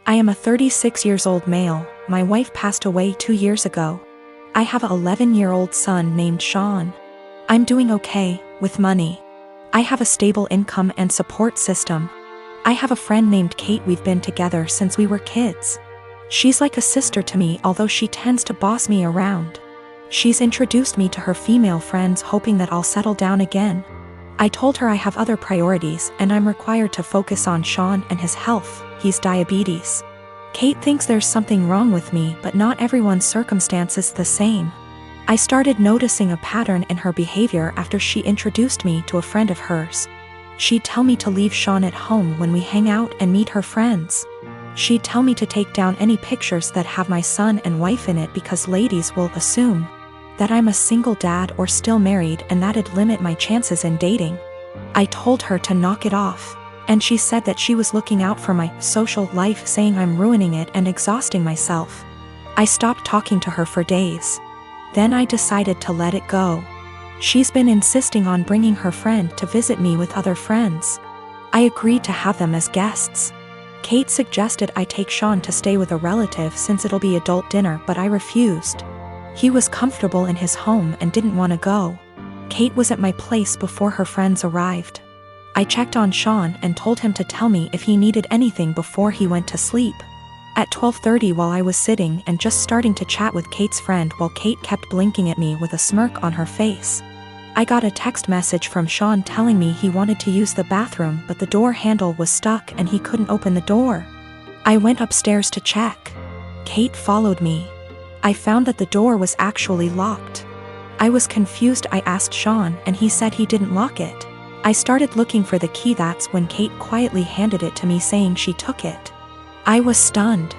I am a 36 years old male. My wife passed away 2 years ago. I have an 11-year-old son named Sean. I'm doing okay, with money. I have a stable income and support system. I have a friend named Kate. We've been together since we were kids. She's like a sister to me, although she tends to boss me around. She's introduced me to her female friends, hoping that I'll settle down again. I told her I have other priorities and I'm required to focus on Sean and his health. He's diabetes. Kate thinks there's something wrong with me, but not everyone's circumstance is the same. I started noticing a pattern in her behavior after she introduced me to a friend of hers. She'd tell me to leave Sean at home when we hang out and meet her friends. She'd tell me to take down any pictures that have my son and wife in it because ladies will assume that I'm a single dad or still married, and that'd limit my chances in dating. I told her to knock it off, and she said that she was looking out for my social life, saying I'm ruining it and exhausting myself. I stopped talking to her for days. Then I decided to let it go. She's been insisting on bringing her friend to visit me with other friends. I agreed to have them as guests. Kate suggested I take Sean to stay with a relative since it'll be adult dinner, but I refused. He was comfortable in his home and didn't want to go. Kate was at my place before her friends arrived. I checked on Sean and told him to tell me if he needed anything before he went to sleep. At 12:30, while I was sitting and just starting to chat with Kate's friend, while Kate kept blinking at me with a smirk on her face, I got a text message from Sean telling me he wanted to use the bathroom, but the door handle was stuck and he couldn't open the door. I went upstairs to check. Kate followed me. I found that the door was actually locked. I was confused. I asked Sean and he said he didn't lock it. I started looking for the key. That's when Kate quietly handed it to me, saying she took it. I was stunned.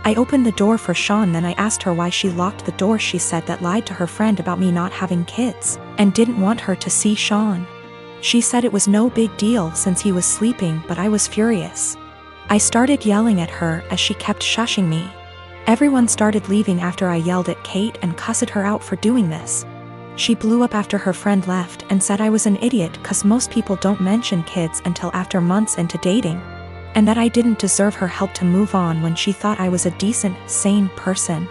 I opened the door for Sean, then I asked her why she locked the door. She said that lied to her friend about me not having kids and didn't want her to see Sean. She said it was no big deal since he was sleeping, but I was furious. I started yelling at her as she kept shushing me. Everyone started leaving after I yelled at Kate and cussed her out for doing this. She blew up after her friend left and said I was an idiot cause most people don't mention kids until after months into dating, and that I didn't deserve her help to move on when she thought I was a decent, sane person.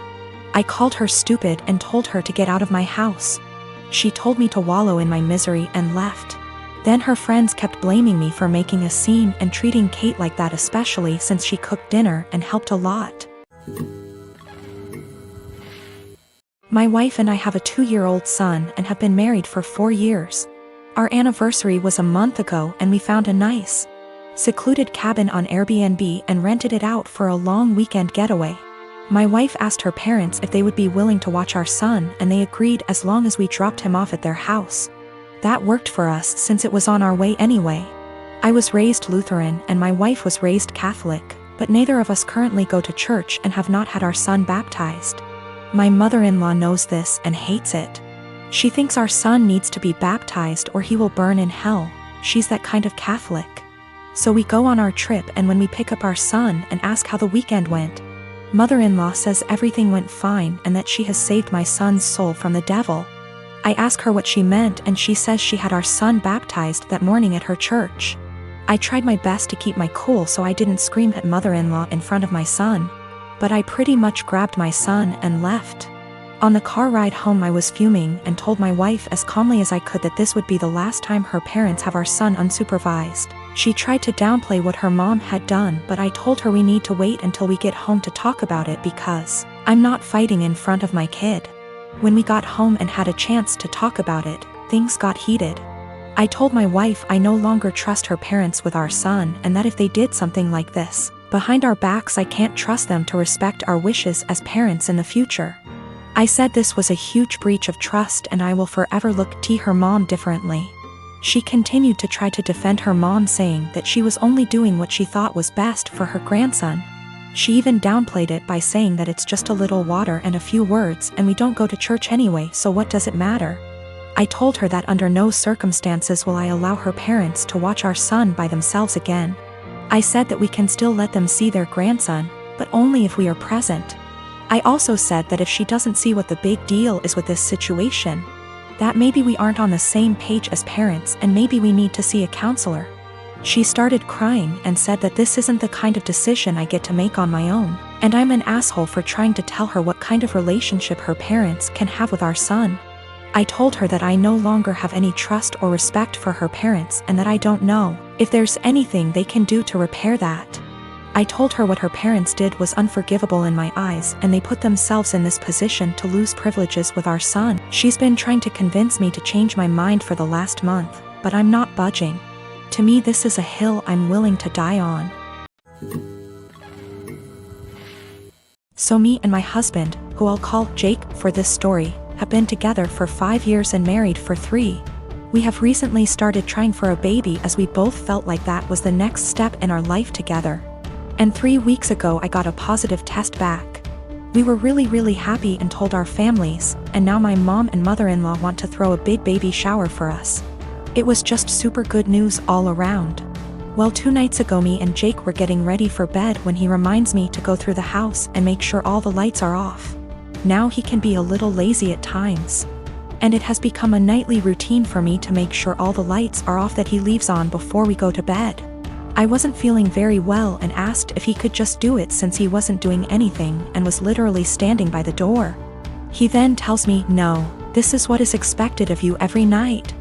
I called her stupid and told her to get out of my house. She told me to wallow in my misery and left. Then her friends kept blaming me for making a scene and treating Kate like that, especially since she cooked dinner and helped a lot. My wife and I have a 2-year-old son and have been married for 4 years. Our anniversary was a month ago and we found a nice, secluded cabin on Airbnb and rented it out for a long weekend getaway. My wife asked her parents if they would be willing to watch our son, and they agreed as long as we dropped him off at their house. That worked for us since it was on our way anyway. I was raised Lutheran and my wife was raised Catholic, but neither of us currently go to church and have not had our son baptized. My mother-in-law knows this and hates it. She thinks our son needs to be baptized or he will burn in hell. She's that kind of Catholic. So we go on our trip, and when we pick up our son and ask how the weekend went, mother-in-law says everything went fine and that she has saved my son's soul from the devil. I ask her what she meant and she says she had our son baptized that morning at her church. I tried my best to keep my cool so I didn't scream at mother-in-law in front of my son, but I pretty much grabbed my son and left. On the car ride home I was fuming and told my wife as calmly as I could that this would be the last time her parents have our son unsupervised. She tried to downplay what her mom had done, but I told her we need to wait until we get home to talk about it because I'm not fighting in front of my kid. When we got home and had a chance to talk about it, things got heated. I told my wife I no longer trust her parents with our son, and that if they did something like this behind our backs, I can't trust them to respect our wishes as parents in the future. I said this was a huge breach of trust and I will forever look at her mom differently. She continued to try to defend her mom, saying that she was only doing what she thought was best for her grandson. She even downplayed it by saying that it's just a little water and a few words and we don't go to church anyway, so what does it matter? I told her that under no circumstances will I allow her parents to watch our son by themselves again. I said that we can still let them see their grandson, but only if we are present. I also said that if she doesn't see what the big deal is with this situation, that maybe we aren't on the same page as parents and maybe we need to see a counselor. She started crying and said that this isn't the kind of decision I get to make on my own, and I'm an asshole for trying to tell her what kind of relationship her parents can have with our son. I told her that I no longer have any trust or respect for her parents and that I don't know if there's anything they can do to repair that. I told her what her parents did was unforgivable in my eyes, and they put themselves in this position to lose privileges with our son. She's been trying to convince me to change my mind for the last month, but I'm not budging. To me, this is a hill I'm willing to die on. So me and my husband, who I'll call Jake for this story, have been together for 5 years and married for 3. We have recently started trying for a baby as we both felt like that was the next step in our life together. And 3 weeks ago I got a positive test back. We were really happy and told our families, and now my mom and mother-in-law want to throw a big baby shower for us. It was just super good news all around. Well, 2 nights ago me and Jake were getting ready for bed when he reminds me to go through the house and make sure all the lights are off. Now he can be a little lazy at times, and it has become a nightly routine for me to make sure all the lights are off that he leaves on before we go to bed. I wasn't feeling very well and asked if he could just do it since he wasn't doing anything and was literally standing by the door. He then tells me, "No, this is what is expected of you every night."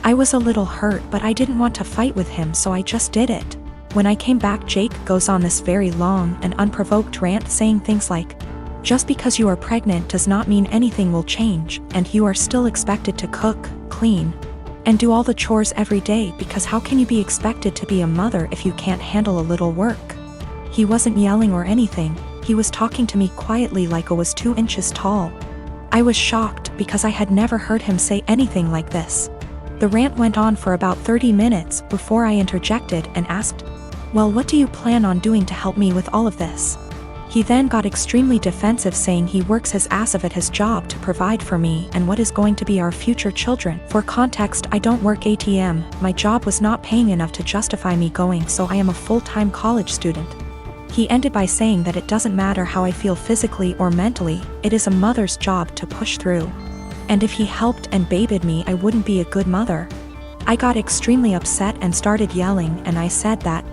I was a little hurt, but I didn't want to fight with him, so I just did it. When I came back, Jake goes on this very long and unprovoked rant saying things like, "Just because you are pregnant does not mean anything will change, and you are still expected to cook, clean, and do all the chores every day, because how can you be expected to be a mother if you can't handle a little work?" He wasn't yelling or anything, he was talking to me quietly like I was 2 inches tall. I was shocked because I had never heard him say anything like this. The rant went on for about 30 minutes before I interjected and asked, "Well, what do you plan on doing to help me with all of this?" He then got extremely defensive, saying he works his ass off at his job to provide for me and what is going to be our future children. For context, I don't work ATM, my job was not paying enough to justify me going, so I am a full-time college student. He ended by saying that it doesn't matter how I feel physically or mentally, it is a mother's job to push through. And if he helped and babied me, I wouldn't be a good mother. I got extremely upset and started yelling, and I said that,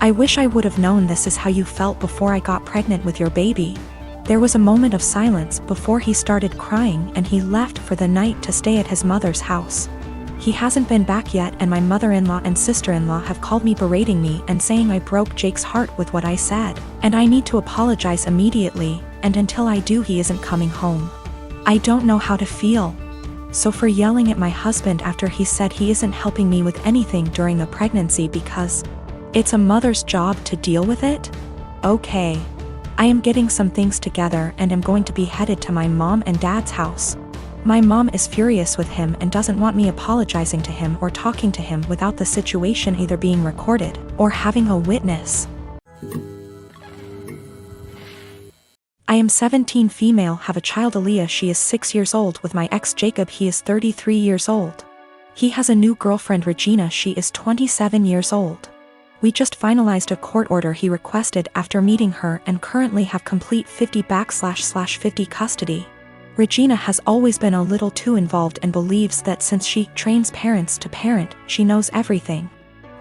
"I wish I would have known this is how you felt before I got pregnant with your baby." There was a moment of silence before he started crying, and he left for the night to stay at his mother's house. He hasn't been back yet, and my mother-in-law and sister-in-law have called me berating me and saying I broke Jake's heart with what I said, and I need to apologize immediately, and until I do he isn't coming home. I don't know how to feel. So for yelling at my husband after he said he isn't helping me with anything during the pregnancy because it's a mother's job to deal with it? Okay. I am getting some things together and am going to be headed to my mom and dad's house. My mom is furious with him and doesn't want me apologizing to him or talking to him without the situation either being recorded or having a witness. I am 17, female, have a child, Aaliyah. She is 6 years old, with my ex Jacob. He is 33 years old. He has a new girlfriend, Regina. She is 27 years old. We just finalized a court order he requested after meeting her and currently have complete 50/50 custody. Regina has always been a little too involved and believes that since she trains parents to parent, she knows everything.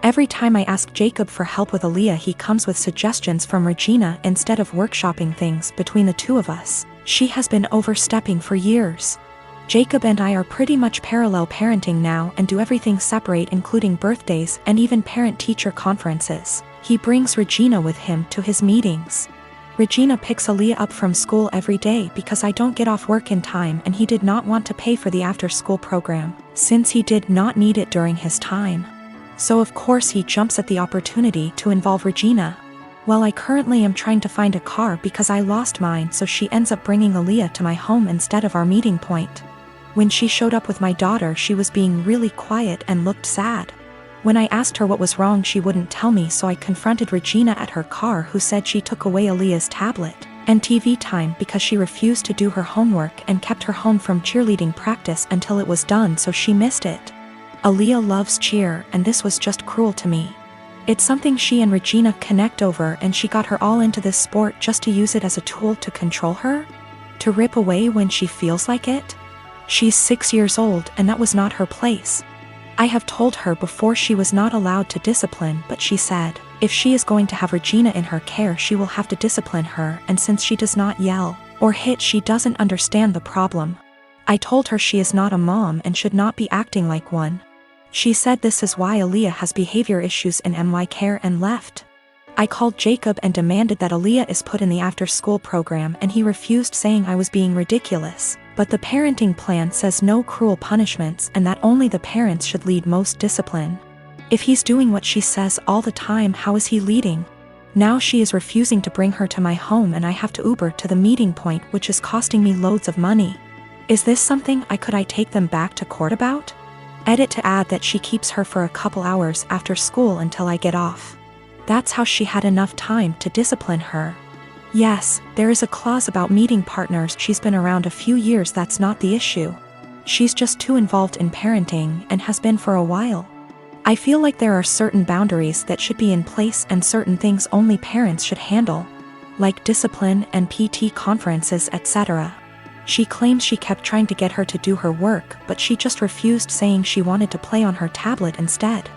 Every time I ask Jacob for help with Aaliyah, he comes with suggestions from Regina instead of workshopping things between the two of us. She has been overstepping for years. Jacob and I are pretty much parallel parenting now and do everything separate, including birthdays and even parent-teacher conferences. He brings Regina with him to his meetings. Regina picks Aaliyah up from school every day because I don't get off work in time, and he did not want to pay for the after-school program, since he did not need it during his time. So of course he jumps at the opportunity to involve Regina. Well, I currently am trying to find a car because I lost mine, so she ends up bringing Aaliyah to my home instead of our meeting point. When she showed up with my daughter, she was being really quiet and looked sad. When I asked her what was wrong, she wouldn't tell me, so I confronted Regina at her car, who said she took away Aaliyah's tablet and TV time because she refused to do her homework and kept her home from cheerleading practice until it was done, so she missed it. Aaliyah loves cheer, and this was just cruel to me. It's something she and Regina connect over, and she got her all into this sport just to use it as a tool to control her? To rip away when she feels like it? She's 6 years old, and that was not her place. I have told her before she was not allowed to discipline, but she said, if she is going to have Regina in her care she will have to discipline her, and since she does not yell or hit she doesn't understand the problem. I told her she is not a mom and should not be acting like one. She said this is why Aaliyah has behavior issues in my care and left. I called Jacob and demanded that Aaliyah is put in the after-school program, and he refused, saying I was being ridiculous. But the parenting plan says no cruel punishments and that only the parents should lead most discipline. If he's doing what she says all the time, how is he leading? Now she is refusing to bring her to my home and I have to Uber to the meeting point, which is costing me loads of money. Is this something I take them back to court about? Edit to add that she keeps her for a couple hours after school until I get off. That's how she had enough time to discipline her. Yes, there is a clause about meeting partners. She's been around a few years, that's not the issue. She's just too involved in parenting and has been for a while. I feel like there are certain boundaries that should be in place and certain things only parents should handle, like discipline and PT conferences, etc. She claims she kept trying to get her to do her work, but she just refused, saying she wanted to play on her tablet instead.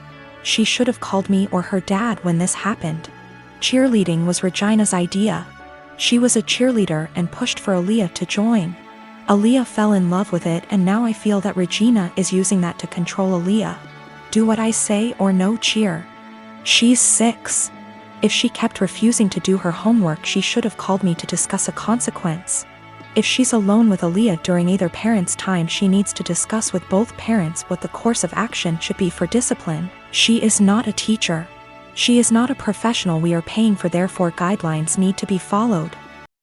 She should have called me or her dad when this happened. Cheerleading was Regina's idea. She was a cheerleader and pushed for Aaliyah to join. Aaliyah fell in love with it, and now I feel that Regina is using that to control Aaliyah. Do what I say or no cheer. She's 6. If she kept refusing to do her homework, she should have called me to discuss a consequence. If she's alone with Aaliyah during either parent's time, she needs to discuss with both parents what the course of action should be for discipline. She is not a teacher. She is not a professional we are paying for, therefore guidelines need to be followed.